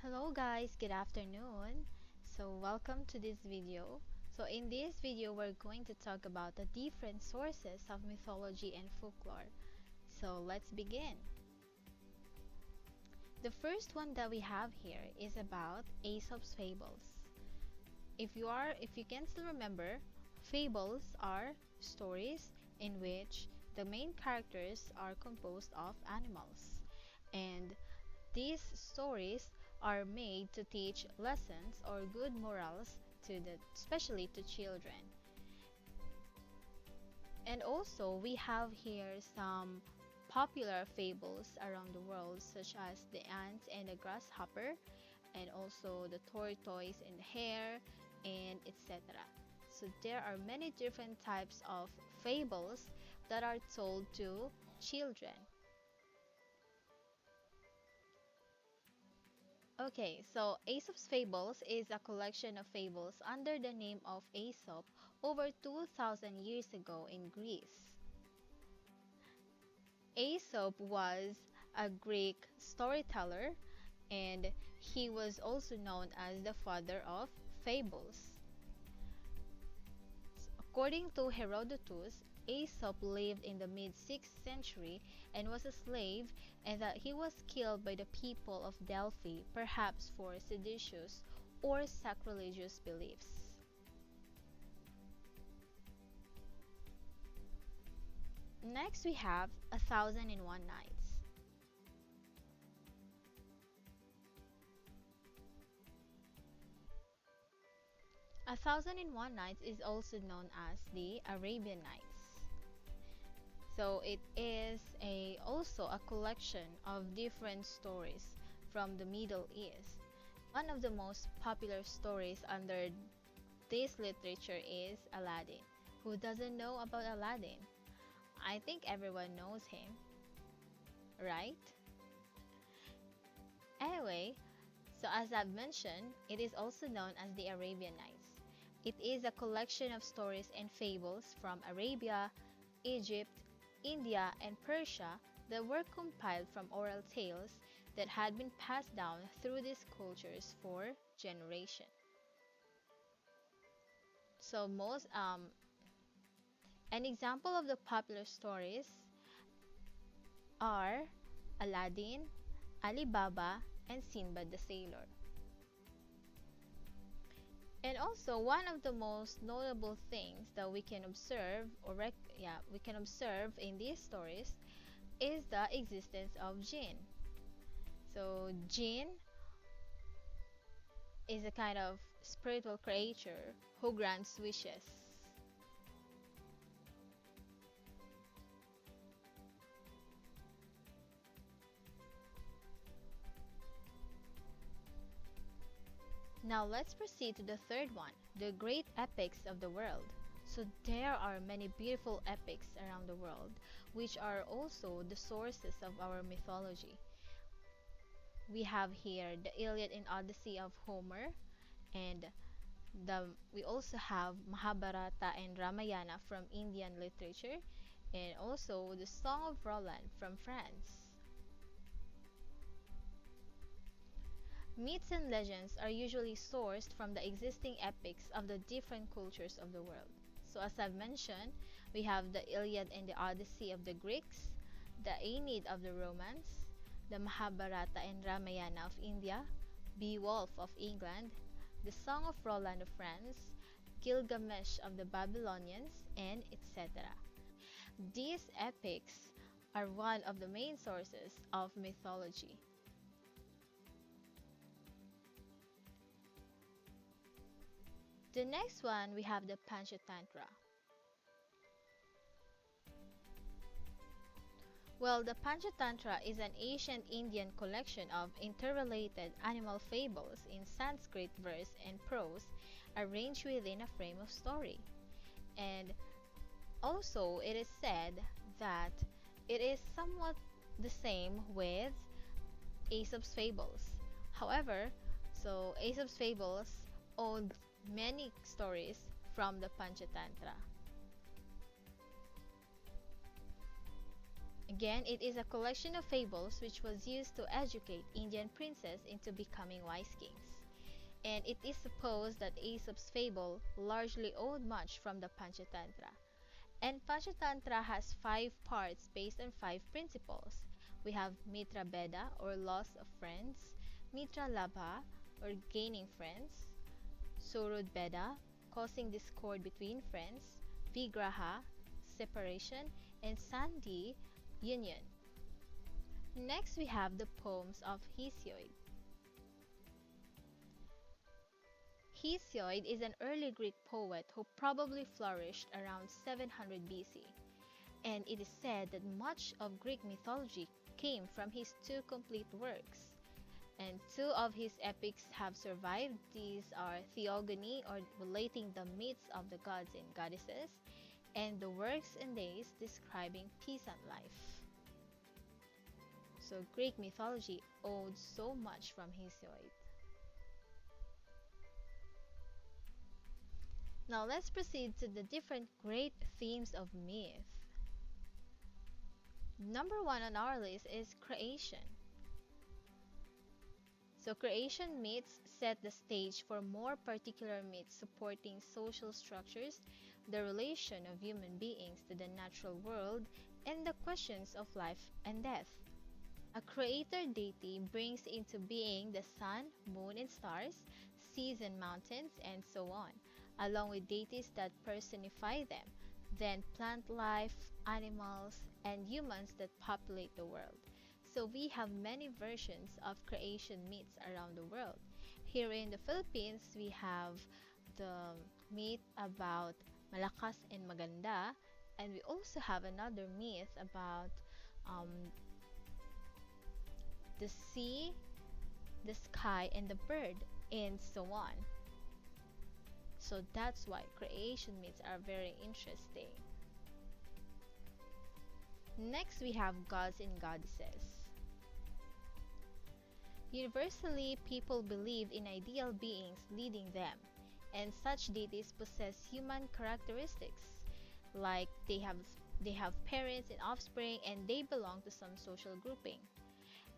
Hello guys, good afternoon. Welcome to this video. In this video we're going to talk about the different sources of mythology and folklore. Let's begin. The first one that we have here is about Aesop's fables. If you can still remember, fables are stories in which the main characters are composed of animals. And these stories are made to teach lessons or good morals especially to children. And also we have here some popular fables around the world such as the ant and the grasshopper, and also the tortoise and the hare, and etc. So there are many different types of fables that are told to children. Okay, so Aesop's Fables is a collection of fables under the name of Aesop over 2000 years ago in Greece. Aesop was a Greek storyteller, and he was also known as the father of fables. According to Herodotus, Aesop lived in the mid-6th century and was a slave, and that he was killed by the people of Delphi, perhaps for seditious or sacrilegious beliefs. Next we have 1001 Nights. A Thousand and One Nights is also known as the Arabian Nights. So it is also a collection of different stories from the Middle East. One of the most popular stories under this literature is Aladdin. Who doesn't know about Aladdin? I think everyone knows him, right? Anyway, so as I've mentioned, it is also known as the Arabian Nights. It is a collection of stories and fables from Arabia, Egypt, India, and Persia that were compiled from oral tales that had been passed down through these cultures for generations. So an example of the popular stories are Aladdin, Ali Baba, and Sinbad the Sailor. And also, one of the most notable things that we can observe in these stories is the existence of jinn. So jinn is a kind of spiritual creature who grants wishes. Now let's proceed to the third one, the great epics of the world. So there are many beautiful epics around the world, which are also the sources of our mythology. We have here the Iliad and Odyssey of Homer, and we also have Mahabharata and Ramayana from Indian literature, and also the Song of Roland from France. Myths and legends are usually sourced from the existing epics of the different cultures of the world. So as I've mentioned, we have the Iliad and the Odyssey of the Greeks, the Aeneid of the Romans, the Mahabharata and Ramayana of India, Beowulf of England, the Song of Roland of France, Gilgamesh of the Babylonians, and etc. These epics are one of the main sources of mythology. The next one, we have the Pancha Tantra. Well, the Pancha Tantra is an ancient Indian collection of interrelated animal fables in Sanskrit verse and prose arranged within a frame of story. And also, it is said that it is somewhat the same with Aesop's Fables. However, so Aesop's Fables owned many stories from the Pancha Tantra, Again, it is a collection of fables which was used to educate Indian princes into becoming wise kings. And it is supposed that Aesop's fable largely owed much from the Pancha Tantra. And Pancha Tantra has five parts based on five principles. We have Mitra Beda or loss of friends, Mitra Labha or gaining friends, Surud Beda, causing discord between friends, Vigraha, separation, and Sandhi, union. Next, we have the poems of Hesiod. Hesiod is an early Greek poet who probably flourished around 700 BC, and it is said that much of Greek mythology came from his two complete works. And two of his epics have survived. These are Theogony, or relating the myths of the gods and goddesses, and the Works and Days describing peasant life. So Greek mythology owed so much from Hesiod. Now let's proceed to the different great themes of myth. Number one on our list is creation. So creation myths set the stage for more particular myths supporting social structures, the relation of human beings to the natural world, and the questions of life and death. A creator deity brings into being the sun, moon, and stars, seas and mountains, and so on, along with deities that personify them, then plant life, animals, and humans that populate the world. So we have many versions of creation myths around the world. Here in the Philippines, we have the myth about Malakas and Maganda, and we also have another myth about the sea, the sky, and the bird, and so on. So that's why creation myths are very interesting. Next, we have gods and goddesses. Universally, people believed in ideal beings leading them, and such deities possess human characteristics, like they have parents and offspring, and they belong to some social grouping.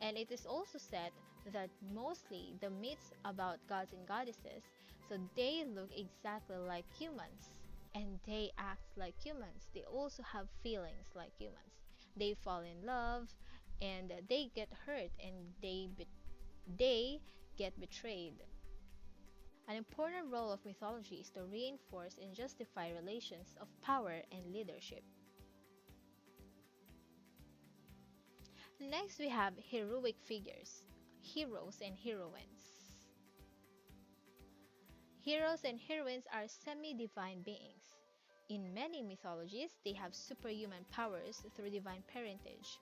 And it is also said that mostly the myths about gods and goddesses, so they look exactly like humans, and they act like humans. They also have feelings like humans. They fall in love, and they get hurt, and they get betrayed. An important role of mythology is to reinforce and justify relations of power and leadership. Next, we have heroic figures, heroes and heroines. Heroes and heroines are semi-divine beings. In many mythologies, they have superhuman powers through divine parentage,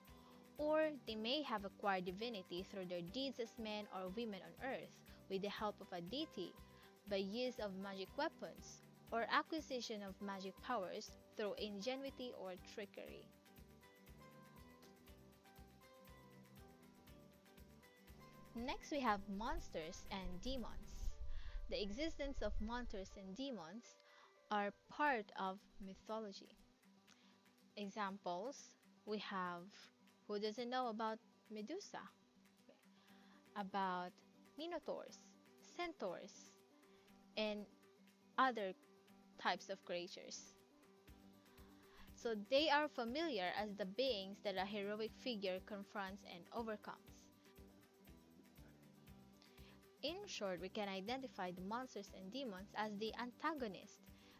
or they may have acquired divinity through their deeds as men or women on earth with the help of a deity, by use of magic weapons, or acquisition of magic powers through ingenuity or trickery. Next, we have monsters and demons. The existence of monsters and demons are part of mythology. Examples, we have, who doesn't know about Medusa? About minotaurs, centaurs, and other types of creatures. So they are familiar as the beings that a heroic figure confronts and overcomes. In short, we can identify the monsters and demons as the antagonist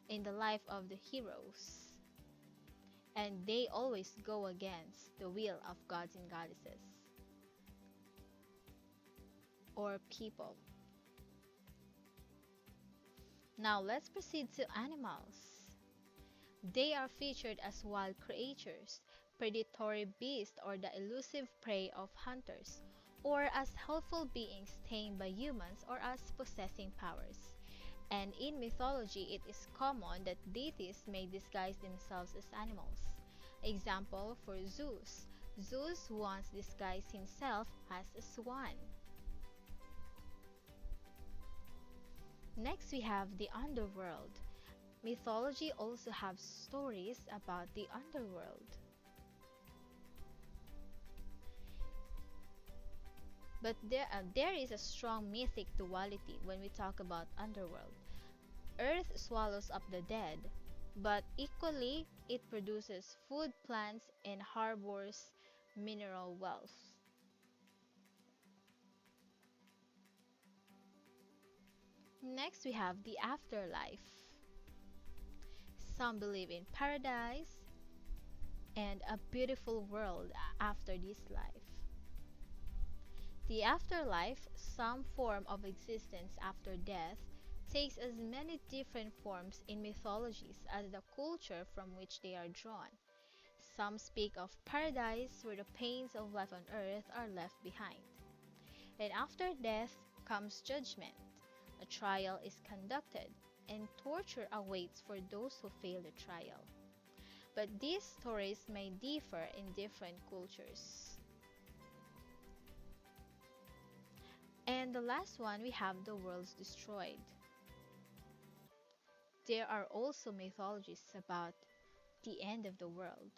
in the life of the heroes. And they always go against the will of gods and goddesses or people. Now let's proceed to animals. They are featured as wild creatures, predatory beasts or the elusive prey of hunters, or as helpful beings tamed by humans or as possessing powers. And in mythology, it is common that deities may disguise themselves as animals. Example for Zeus. Zeus once disguised himself as a swan. Next, we have the Underworld. Mythology also has stories about the Underworld. But there is a strong mythic duality when we talk about Underworld. Earth swallows up the dead, but equally it produces food plants and harbors mineral wealth. Next, we have the afterlife. Some believe in paradise and a beautiful world after this life. The afterlife, some form of existence after death, takes as many different forms in mythologies as the culture from which they are drawn. Some speak of paradise where the pains of life on earth are left behind. And after death comes judgment. A trial is conducted, and torture awaits for those who fail the trial. But these stories may differ in different cultures. And the last one, we have the worlds destroyed. There are also mythologies about the end of the world.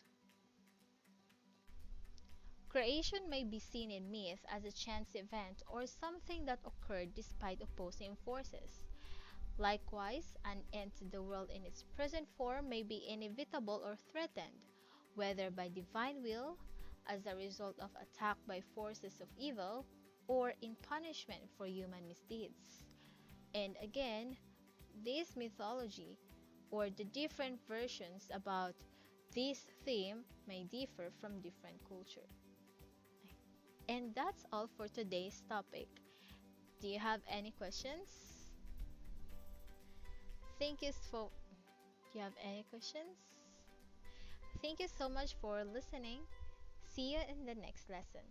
Creation may be seen in myth as a chance event or something that occurred despite opposing forces. Likewise, an end to the world in its present form may be inevitable or threatened, whether by divine will, as a result of attack by forces of evil, or in punishment for human misdeeds. And again, this mythology or the different versions about this theme may differ from different culture. And that's all for today's topic. Do you have any questions? Thank you for Do you have any questions? Thank you so much for listening. See you in the next lesson.